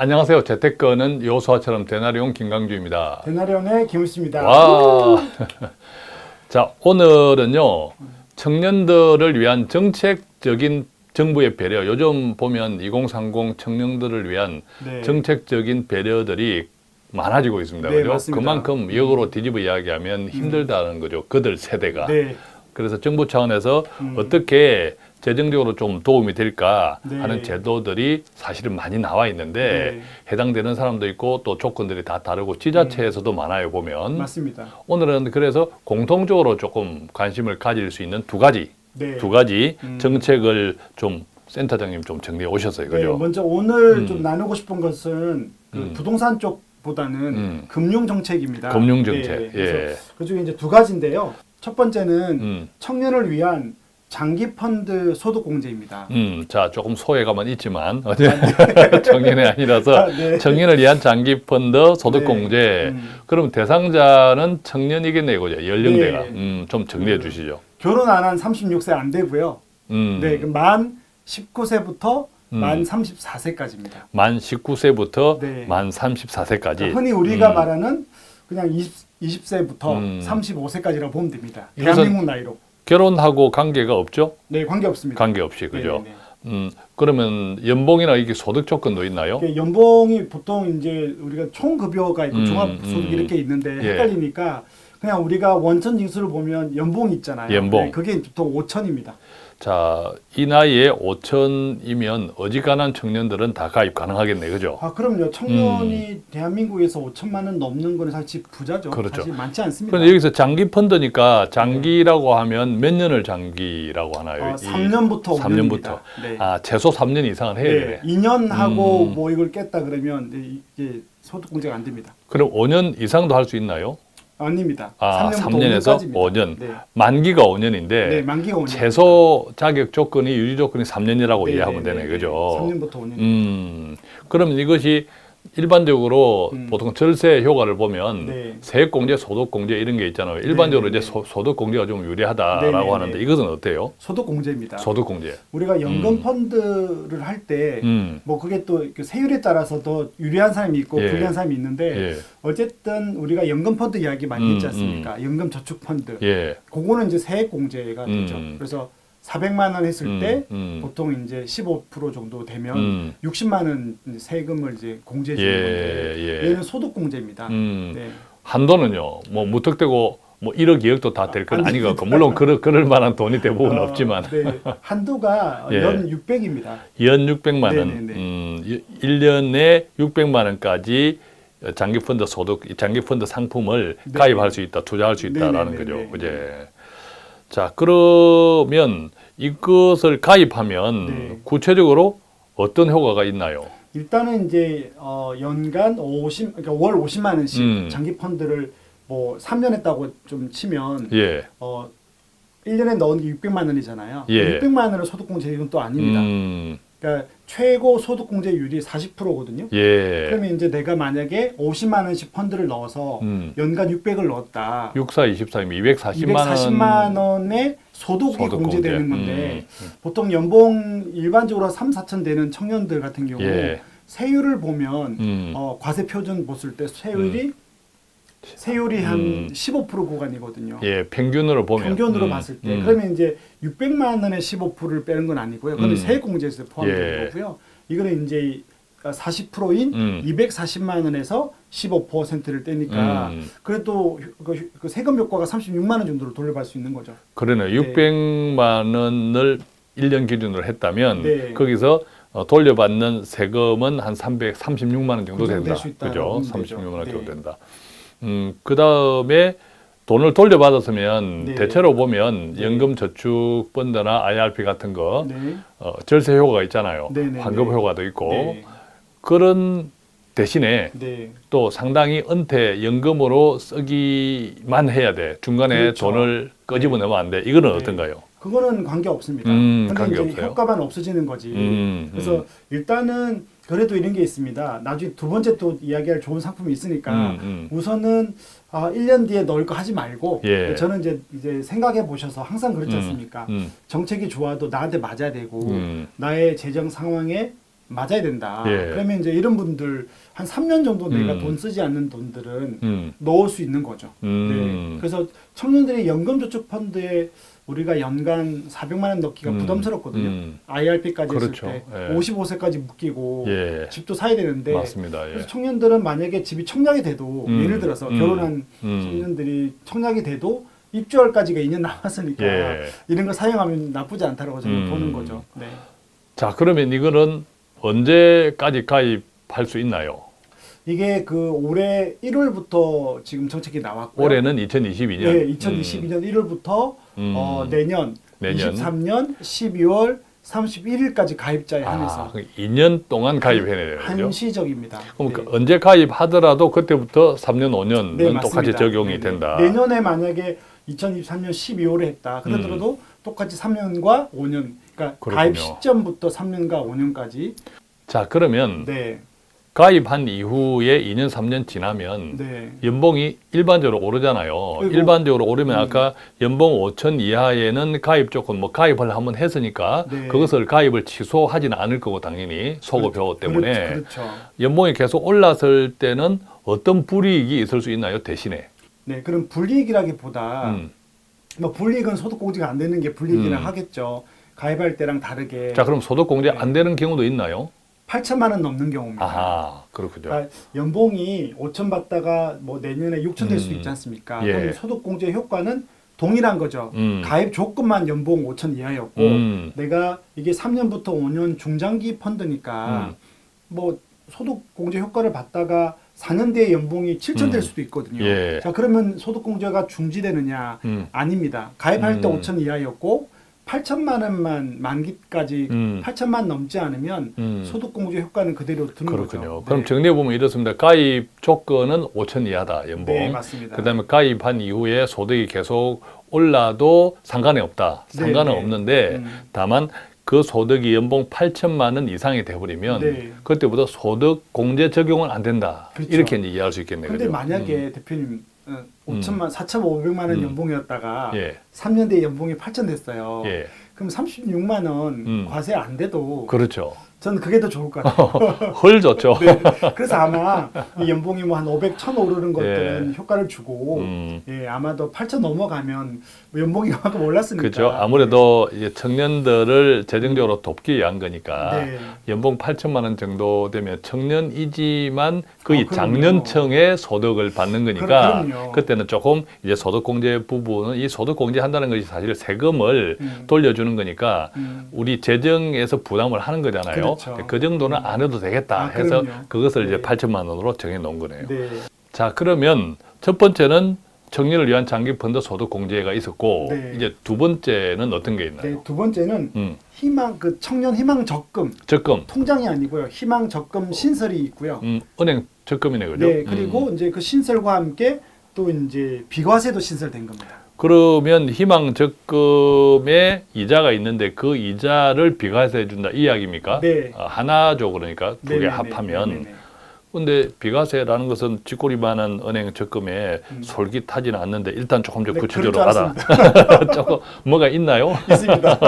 안녕하세요. 재테크는 여호수아처럼 되나리온 김강주입니다. 되나리온의 김우수입니다. 와. 자, 오늘은요. 청년들을 위한 정책적인 정부의 배려. 요즘 보면 2030 청년들을 위한 네. 정책적인 배려들이 많아지고 있습니다. 네, 그죠? 맞습니다. 그만큼 역으로 뒤집어 이야기하면 힘들다는 거죠. 그들 세대가. 네. 그래서 정부 차원에서 어떻게 재정적으로 좀 도움이 될까 네. 하는 제도들이 사실은 많이 나와 있는데 네. 해당되는 사람도 있고 또 조건들이 다 다르고 지자체에서도 많아요 보면. 맞습니다. 오늘은 그래서 공통적으로 조금 관심을 가질 수 있는 두 가지 네. 정책을 좀 센터장님 좀 정리해 오셨어요. 네, 그죠? 먼저 오늘 좀 나누고 싶은 것은 그 부동산 쪽보다는 금융 정책입니다. 금융 정책. 네, 그래서 예. 그중에 이제 두 가지인데요. 첫 번째는 청년을 위한 장기 펀드 소득 공제입니다. 자, 조금 소외감은 있지만 청년이 아니라서 아, 네. 청년을 위한 장기 펀드 소득 네. 공제. 그럼 대상자는 청년이겠네요, 그죠? 연령대가. 네. 좀 정리해 주시죠. 결혼 안 한 36세 안 되고요. 네, 만 19세부터 만 34세까지입니다. 만 19세부터 네. 만 34세까지. 그러니까 흔히 우리가 말하는 그냥 20세부터 35세까지라고 보면 됩니다. 이것은 대한민국 나이로. 결혼하고 관계가 없죠? 네, 관계 없습니다. 관계없이, 그죠? 네네네. 그러면 연봉이나 이게 소득 조건도 있나요? 이게 연봉이 보통 이제 우리가 총급여가 있고 종합소득 이렇게 있는데 예. 헷갈리니까 그냥 우리가 원천 징수를 보면 연봉 있잖아요. 연봉. 네, 그게 보통 5천입니다. 자, 이 나이에 5천이면 어지간한 청년들은 다 가입 가능하겠네, 그죠? 아, 그럼요. 청년이 대한민국에서 5천만 원 넘는 거는 사실 부자죠. 그렇죠. 사실 많지 않습니다. 그런데 여기서 장기 펀드니까 장기라고 하면 몇 년을 장기라고 하나요? 3년부터 5년입니다. 네. 아, 최소 3년 이상은 해야 네, 되네. 2년 하고 뭐 이걸 깼다 그러면 이게 소득 공제가 안 됩니다. 그럼 5년 이상도 할 수 있나요? 아닙니다. 아, 3년에서 5년. 네. 만기가 5년인데 네, 만기가 5년. 최소 자격 조건이 유지 조건이 3년이라고 네, 이해하면 네, 되네, 네, 그죠? 3년부터 5년. 그럼 이것이 일반적으로 보통 절세 효과를 보면 네. 세액공제, 소득공제 이런 게 있잖아요. 일반적으로 네, 이제 소득공제가 좀 유리하다라고 네, 네, 네. 하는데 이것은 어때요? 소득 공제입니다. 소득공제. 우리가 연금 펀드를 할 때 뭐 그게 또 그 세율에 따라서 더 유리한 사람이 있고 예. 불리한 사람이 있는데 예. 어쨌든 우리가 연금 펀드 이야기 많이 했지 않습니까? 연금 저축 펀드. 예. 그거는 이제 세액 공제가 되죠. 그래서 400만 원 했을 때 보통 이제 15% 정도 되면 60만 원 세금을 이제 공제해 주는 건데 얘는 소득 공제입니다. 네. 한도는요. 뭐 무턱대고 뭐 1억, 2억도 다 될 건 아닌 것 같고 물론 그럴 만한 돈이 대부분 없지만 네. 한도가 예. 연 600입니다. 연 600만 원. 네네네. 1년에 600만 원까지 장기 펀드 소득, 장기 펀드 상품을 네. 가입할 수 있다, 투자할 수 있다라는 네네네네. 거죠. 그제. 자, 그러면 이것을 가입하면 네. 구체적으로 어떤 효과가 있나요? 일단은 이제 연간 그러니까 월 50만 원씩 장기 펀드를 뭐 3년 했다고 좀 치면 예. 1년에 넣은 게 600만 원이잖아요. 예. 600만 원을 소득공제는 또 아닙니다. 그러니까 최고 소득공제율이 40%거든요. 예. 그러면 이제 내가 만약에 50만 원씩 펀드를 넣어서 연간 600을 넣었다. 64, 24이면 240만 원. 240만 원의 소득이 소득 공제되는 공제. 건데 보통 연봉 일반적으로 3, 4천 되는 청년들 같은 경우 예. 세율을 보면 과세 표준 봤을 때 세율이 한 15% 구간이거든요. 예, 평균으로 보면. 평균으로 봤을 때 그러면 이제 600만 원의 15%를 빼는 건 아니고요. 그건 세액공제에서 포함되는 예. 거고요. 이거는 이제 40%인 240만 원에서 15%를 떼니까 그래도 그 세금 효과가 36만 원 정도로 돌려받을 수 있는 거죠. 그러네. 600만 원을 1년 기준으로 했다면 네. 거기서 돌려받는 세금은 한 336만 원 정도 그 정도 된다. 될수 있다라고 그죠? 보면 되죠. 36만 원 정도 네. 된다. 그다음에 돈을 돌려받았으면 네. 대체로 보면 연금 저축 펀드나 IRP 같은 거 네. 절세 효과가 있잖아요. 네, 네, 환급 네. 효과도 있고 네. 그런 대신에 네. 또 상당히 은퇴 연금으로 쓰기만 해야 돼. 중간에 그렇죠. 돈을 끄집어 넣으면 안 돼. 이거는 네. 어떤가요? 그거는 관계 없습니다. 근데 관계 이제 없어요? 효과만 없어지는 거지. 그래서 일단은 그래도 이런 게 있습니다. 나중에 두 번째 또 이야기할 좋은 상품이 있으니까 우선은 1년 뒤에 넣을 거 하지 말고 예. 저는 이제 생각해 보셔서 항상 그렇지 않습니까? 정책이 좋아도 나한테 맞아야 되고 나의 재정 상황에 맞아야 된다. 예. 그러면 이제 이런 분들 한 3년 정도 내가 음. 돈 쓰지 않는 돈들은 넣을 수 있는 거죠. 음. 네. 그래서 청년들이 연금저축펀드에 우리가 연간 400만 원 넣기가 부담스럽거든요. IRP까지 그렇죠. 했을 때 예. 55세까지 묶이고 예. 집도 사야 되는데 맞습니다. 예. 그래서 청년들은 만약에 집이 청약이 돼도 예를 들어서 결혼한 청년들이 청약이 돼도 입주할까지가 2년 남았으니까 예. 이런 거 사용하면 나쁘지 않다고 저는 보는 거죠. 네. 자, 그러면 이거는 언제까지 가입할 수 있나요? 이게 그 올해 1월부터 지금 정책이 나왔고요. 올해는 2022년. 네, 2022년 1월부터 내년 23년 12월 31일까지 가입자에 한해서 2년 동안 가입해야 돼요. 그죠? 한시적입니다. 그럼 네. 언제 가입하더라도 그때부터 3년, 5년은 네, 똑같이 맞습니다. 적용이 네네. 된다. 내년에 만약에 2023년 12월에 했다. 그러더라도 똑같이 3년과 5년, 그러니까 그렇군요. 가입 시점부터 3년과 5년까지. 자, 그러면 네, 가입한 이후에 2년, 3년 지나면 네, 연봉이 일반적으로 오르잖아요. 그리고- 일반적으로 오르면 아까 연봉 5천 이하에는 가입 조건 뭐 가입을 한번 했으니까 네. 그것을 가입을 취소하지는 않을 거고 당연히 소급효 때문에 그렇죠. 연봉이 계속 올랐을 때는 어떤 불이익이 있을 수 있나요? 대신에. 네, 그럼 불이익이라기보다 뭐 불이익은 소득공제가 안 되는 게 불이익이라 하겠죠. 가입할 때랑 다르게. 자, 그럼 소득공제 네. 안 되는 경우도 있나요? 8천만 원 넘는 경우입니다. 아하, 그렇군요. 그러니까 연봉이 5천 받다가 뭐 내년에 6천 될 수도 있지 않습니까? 예. 그럼 소득공제 효과는 동일한 거죠. 음. 가입 조건만 연봉 5천 이하였고 내가 이게 3년부터 5년 중장기 펀드니까 뭐 소득공제 효과를 받다가 4년 뒤에 연봉이 7천 될 수도 있거든요. 예. 자, 그러면 소득공제가 중지되느냐? 아닙니다. 가입할 때 5천 이하였고 8천만 원만 만기까지 8천만 넘지 않으면 소득공제 효과는 그대로 드는 그렇군요. 거죠. 그럼 네. 정리해 보면 이렇습니다. 가입 조건은 5천 이하다 연봉. 네, 맞습니다. 그다음에 가입한 이후에 소득이 계속 올라도 상관이 없다. 네, 상관은 네. 없는데 다만 그 소득이 연봉 8천만 원 이상이 돼버리면 네. 그때부터 소득 공제 적용은 안 된다. 그렇죠. 이렇게 이제 이해할 수 있겠네요. 근데 그죠? 만약에 대표님 4,500만 원 연봉이었다가 예. 3년 뒤에 연봉이 8천 됐어요. 예. 그럼 36만 원 과세 안 돼도 그렇죠. 저는 그게 더 좋을 것 같아요. 헐 좋죠. 네. 그래서 아마 이 연봉이 뭐 한 500, 1000 오르는 것들은 효과를 주고 예, 아마도 8천 넘어가면 뭐 연봉이 그만큼 올랐으니까. 그렇죠. 아무래도 이제 청년들을 재정적으로 돕기 위한 거니까 네. 연봉 8천만 원 정도 되면 청년이지만 거의 그럼요. 장년층의 소득을 받는 거니까 그럼요. 그때는 조금 이제 소득공제 부분은 이 소득공제 한다는 것이 사실 세금을 돌려주는 거니까 우리 재정에서 부담을 하는 거잖아요. 그렇죠. 그 정도는 안 해도 되겠다 해서 그럼요. 그것을 이제 네. 8천만 원으로 정해 놓은 거네요. 네. 자, 그러면 첫 번째는 청년을 위한 장기펀드 소득공제가 있었고 네. 이제 두 번째는 어떤 게 있나요? 네, 두 번째는 음. 희망 청년 희망 적금 적금, 통장이 아니고요. 희망 적금 신설이 있고요. 은행 적금이네, 그죠? 네, 그리고 이제 그 신설과 함께 또 이제 비과세도 신설된 겁니다. 그러면 희망 적금에 이자가 있는데 그 이자를 비과세해 준다 이 이야기입니까? 네. 하나죠, 그러니까 두 개 네네네. 합하면. 네네네. 근데 비과세라는 것은 쥐꼬리만한 은행 적금에 솔깃하지는 않는데 일단 조금 더 네, 구체적으로 그럴 줄 알아. 조금 뭐가 있나요? 있습니다.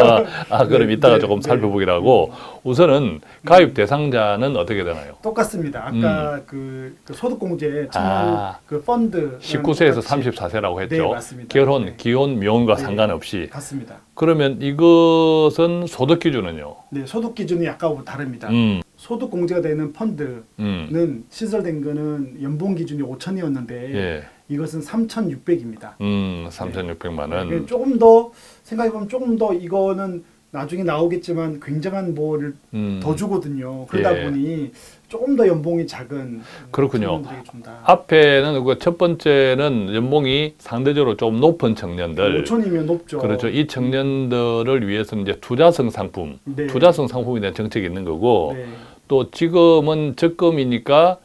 그럼 네, 이따가 네, 조금 네. 살펴보기로 하고 우선은 가입 대상자는 어떻게 되나요? 똑같습니다. 아까 그 소득공제 청년 그 펀드 19세에서 똑같이. 34세라고 했죠. 네, 맞습니다. 결혼, 네. 기혼, 미혼과 네. 상관없이. 같습니다. 그러면 이것은 소득 기준은요? 네, 소득 기준이 아까하고 다릅니다. 소득 공제가 되는 펀드는 신설된 거는 연봉 기준이 5천이었는데 예. 이것은 3,600입니다. 3,600만 원. 조금 더 생각해 보면 조금 더 이거는 나중에 나오겠지만 굉장한 뭐를 더 주거든요. 그러다 예. 보니 조금 더 연봉이 작은 그렇군요. 청년들에게 준다. 앞에는 그 첫 번째는 연봉이 상대적으로 좀 높은 청년들. 5천이면 높죠. 그렇죠. 이 청년들을 위해서는 이제 투자성 상품, 네. 투자성 상품에 대한 정책이 있는 거고 네. 또 지금은 적금이니까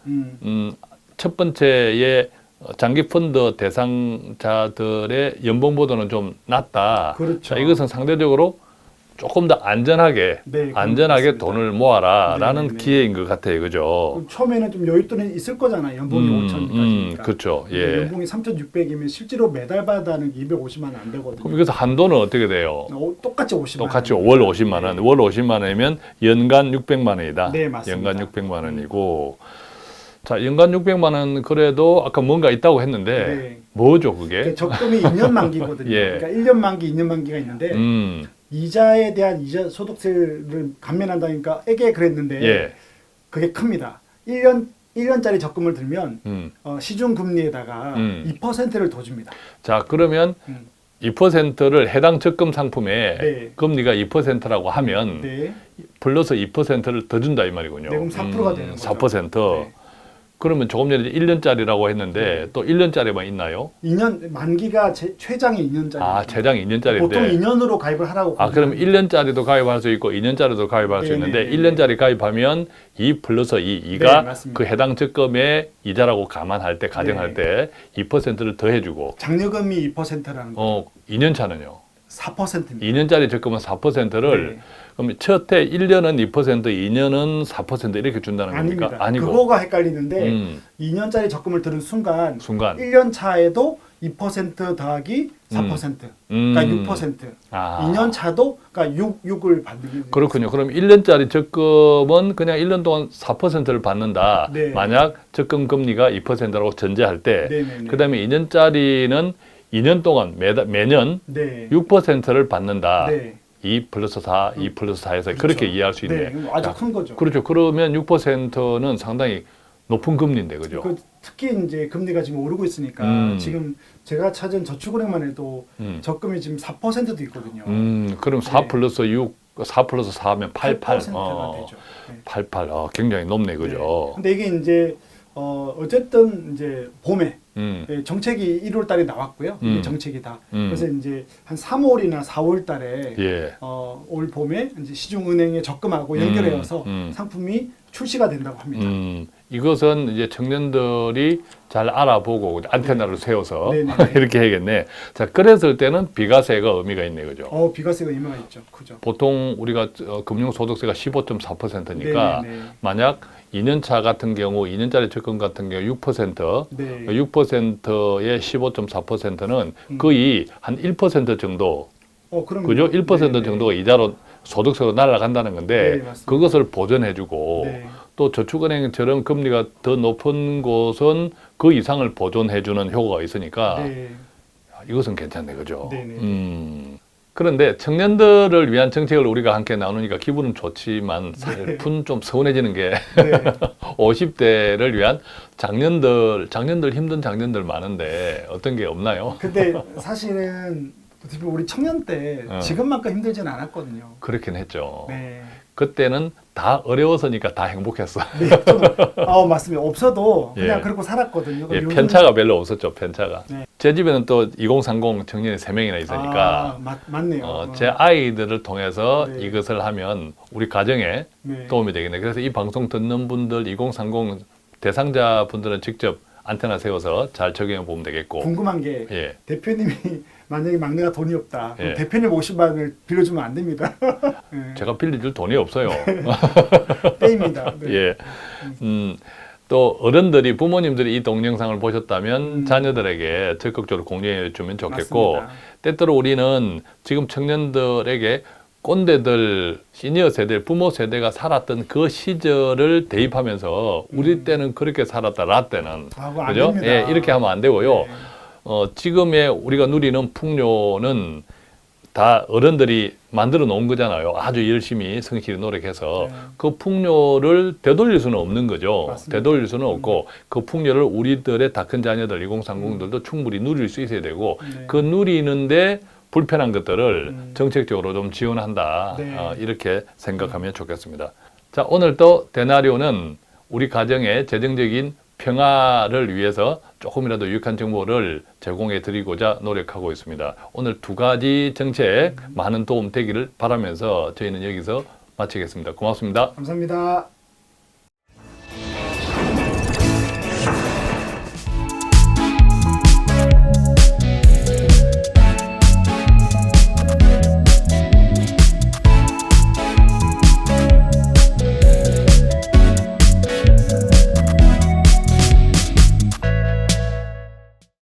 첫 번째에 장기 펀드 대상자들의 연봉보다는 좀 낮다. 그렇죠. 자, 이것은 상대적으로 조금 더 안전하게 네, 안전하게 그렇습니다. 돈을 모아라라는 네, 네. 기회인 것 같아요, 그죠? 처음에는 좀 여윳돈이 있을 거잖아요. 연봉이 5천까지니까. 그렇죠. 예. 연봉이 3,600이면 실제로 매달 받아는 게 250만 원 안 되거든요. 그럼 여기서 한도는 어떻게 돼요? 똑같이 50만 똑같이 원. 월 50만 원, 네. 월 50만 원이면 연간 600만 원이다. 네, 맞습니다. 연간 600만 원이고, 자 연간 600만 원 그래도 아까 뭔가 있다고 했는데 네. 뭐죠 그게? 그 적금이 2년 만기거든요. 예. 그러니까 1년 만기, 2년 만기가 있는데 이자에 대한 이자 소득세를 감면한다니까 애게 그랬는데 예. 그게 큽니다. 1년짜리 적금을 들면 음. 시중 금리에다가 2%를 더 줍니다. 자 그러면 2%를 해당 적금 상품에 네. 금리가 2%라고 하면 네. 플러스 2%를 더 준다 이 말이군요. 네, 그럼 4%가 되는 거죠. 4%. 네. 그러면 조금 전에 1년짜리라고 했는데 또 1년짜리만 있나요? 2년 만기가 최장이 2년짜리. 아, 최장 2년짜리인데. 보통 2년으로 가입을 하라고. 아, 그럼 1년짜리도 가입할 수 있고 2년짜리도 가입할 수 네, 있는데 네, 네, 1년짜리 가입하면 2 플러스 2, 네, 2가 맞습니다. 그 해당 적금의 이자라고 감안할 때, 가정할 네. 때 2%를 더해주고 장려금이 2%라는 거. 2년 차는요? 4%입니다. 2년짜리 적금은 4%를 네. 그럼 첫해 1년은 2%, 2년은 4% 이렇게 준다는 겁니까? 아닙니다. 아니고. 그거가 헷갈리는데 음. 2년짜리 적금을 들은 순간 순간. 1년 차에도 2% 더하기 4%. 그러니까 6%. 아. 2년 차도 그러니까 6을 받는. 그렇군요. 그럼 1년짜리 적금은 그냥 1년 동안 4%를 받는다. 네. 만약 적금 금리가 2%라고 전제할 때, 네네네. 그다음에 2년짜리는 2년 동안 매년 네. 6%를 받는다. 네. 2 플러스 4, 2 플러스 4에서 그렇죠. 그렇게 이해할 수 있네. 네. 아주 큰 거죠. 그렇죠. 그러면 6%는 상당히 높은 금리인데, 그죠? 특히 이제 금리가 지금 오르고 있으니까 지금 제가 찾은 저축은행만 해도 적금이 지금 4%도 있거든요. 그럼 4 네. 플러스 6, 4 플러스 4하면 88. 8%가 되죠. 네. 88. 굉장히 높네, 그죠? 근데 이게 이제 어쨌든 이제 봄에 음. 정책이 1월 달에 나왔고요. 이게 정책이 다. 그래서 이제 한 3월이나 4월 달에 예. 올 봄에 이제 시중은행에 적금하고 연결해서 상품이 출시가 된다고 합니다. 이것은 이제 청년들이 잘 알아보고 안테나를 세워서 네네네. 이렇게 해야겠네. 자, 그랬을 때는 비과세가 의미가 있네, 그죠? 비과세가 의미가 있죠. 그죠. 보통 우리가 금융소득세가 15.4%니까 네네네. 만약 2년차 같은 경우, 2년짜리 적금 같은 경우 6%, 네. 6%의 15.4%는 거의 한 1% 정도, 그럼 그죠? 1% 네네. 정도가 이자로 소득세로 날아간다는 건데 네, 맞습니다. 그것을 보존해주고 네. 또 저축은행처럼 금리가 더 높은 곳은 그 이상을 보존해주는 효과가 있으니까 네. 이것은 괜찮네, 그죠? 네네. 그런데 청년들을 위한 정책을 우리가 함께 나누니까 기분은 좋지만 살뿐 좀 서운해지는 게 네. 50대를 위한 장년들 힘든 장년들 많은데 어떤 게 없나요? 근데 사실은 우리 청년 때 지금만큼 힘들지는 않았거든요. 그렇긴 했죠. 네. 그때는 다 어려워서니까 다 행복했어. 네, 맞습니다. 없어도 그냥 예. 그러고 살았거든요. 예, 요즘- 편차가 별로 없었죠, 편차가. 네. 제 집에는 또 2030 청년이 3명이나 있으니까 맞네요. 제 아이들을 통해서 네. 이것을 하면 우리 가정에 네. 도움이 되겠네. 그래서 이 방송 듣는 분들 2030 대상자 분들은 직접 안테나 세워서 잘 적용해 보면 되겠고. 궁금한 게 예. 대표님이 만약에 막내가 돈이 없다. 그럼 예. 대표님 50만 원을 빌려주면 안 됩니다. 네. 제가 빌려줄 돈이 없어요. 빼입니다. 네. 예. 또 어른들이 부모님들이 이 동영상을 보셨다면 자녀들에게 적극적으로 공유해 주면 좋겠고 맞습니다. 때때로 우리는 지금 청년들에게 꼰대들, 시니어 세대, 부모 세대가 살았던 그 시절을 대입하면서 우리 때는 그렇게 살았다, 라 때는. 그거 안 그죠? 됩니다. 예, 이렇게 하면 안 되고요. 네. 지금의 우리가 누리는 풍요는 다 어른들이 만들어 놓은 거잖아요. 아주 열심히 성실히 노력해서. 네. 그 풍요를 되돌릴 수는 없는 거죠. 맞습니다. 되돌릴 수는 없고 그 풍요를 우리들의 다 큰 자녀들, 2030들도 충분히 누릴 수 있어야 되고 네. 그 누리는데 불편한 것들을 정책적으로 좀 지원한다. 네. 이렇게 생각하면 좋겠습니다. 자, 오늘 또 데나리오는 우리 가정의 재정적인 평화를 위해서 조금이라도 유익한 정보를 제공해 드리고자 노력하고 있습니다. 오늘 2가지 정책 많은 도움 되기를 바라면서 저희는 여기서 마치겠습니다. 고맙습니다. 감사합니다.